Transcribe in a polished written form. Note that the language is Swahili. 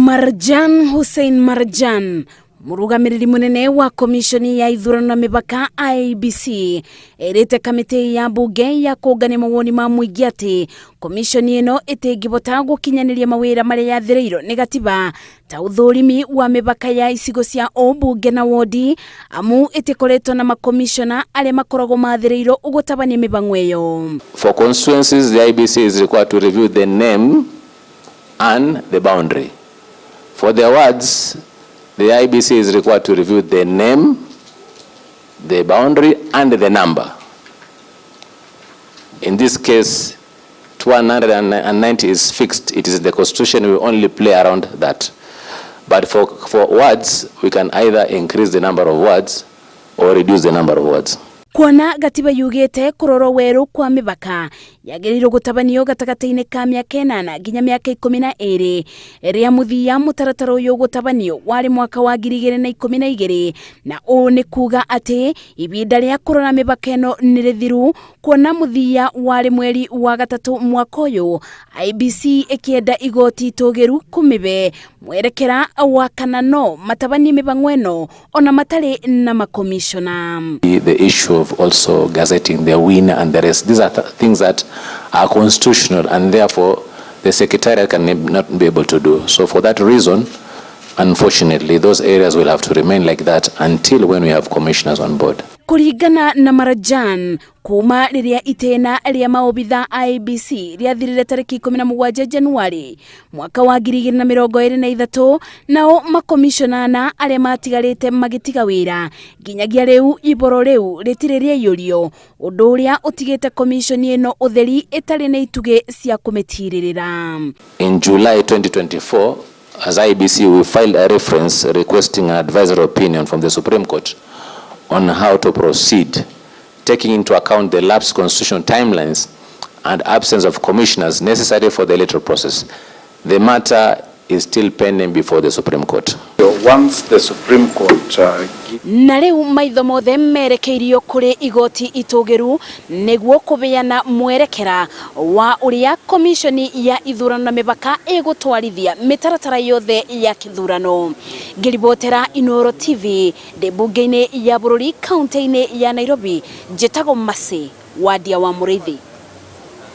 Marjan Hussein Marjan, murugamiriri munene wa komishoni ya ithurano na mĩhaka IEBC, erĩte kamĩtĩ ya mbunge ya kũngania mawoni ma mũingĩ atĩ komishoni ĩno ĩtĩngĩhota gũkinyanĩria mawĩra marĩa yathĩrĩirwo nĩ gatiba ta ũthũrimi wa mĩhaka ya icigo cia ũmbunge na wodi, amu ĩtĩkoretwo na makomicona arĩa makoragwo mathĩrĩirwo gũtabania mĩhang'o ĩyo. For constituencies, the IEBC is required to review the name and the boundary. For the wards, the IEBC is required to review the name, the boundary, and the number. In this case, 290 is fixed. It is the Constitution. We only play around that. But for wards, we can either increase the number of wards or reduce the number of wards. Kuona gatiba yugĩte kũrorwo werũ kwa mĩhaka yagĩrĩirwo gũtabanio gatagatĩ-inĩ ka mĩaka 8 nginya mĩaka 12 rĩa mũthia mũtaratara ũyũ gũtabanio warĩ mwaka wa 2012 na ũũ nĩ kuuga atĩ ibinda rĩa kũrora mĩhaka ĩno nĩ rĩthiru, kuona mũthia warĩ mweri wa gatatũ mwaka ũyũ, IEBC ĩkĩenda igoti itũgĩru kũmĩbe mwerekera wa kana no matabanie mĩhang'o ĩno ona matarĩ na makomicona. The issue of also gazetting the winner and the rest, these are things that are constitutional and therefore the Secretariat can not be able to do. So for that reason, unfortunately, those areas will have to remain like that until when we have commissioners on board. Kuringana na Marjan, kuma rĩrĩa itena rĩa maobitha IEBC rĩathirire tarĩki 17 Januari mwaka wa 2023, nao makomicona arĩa matigarĩte magĩtiga wĩra nginyagia rĩu iboro rĩu rĩtirĩ rĩaiyũrio, ũndũ ũrĩa ũtigĩte komishoni ĩno ũtheri ĩtarĩ na itugĩ cia kũmĩtirĩrĩra. In July 2024, as IEBC, we filed a reference requesting an advisory opinion from the Supreme Court on how to proceed, taking into account the lapsed constitutional timelines and absence of commissioners necessary for the electoral process. The matter is still pending before the Supreme Court. Once the Supreme Court na rĩu maitho mothe merekeirio kũrĩ igoti itũgĩru nĩguo kũbeana mwerekera wa ũrĩa komishoni ya ithurano na mĩhaka ĩgũtwarithia mĩtaratara yothe ya kĩthurano. Ngĩribotera Inooro TV ndĩ mbunge-inĩ ya bũrũri kaunti-inĩ ya Nairobi, njĩtagwo Masi Wadia wa Mũrĩithi.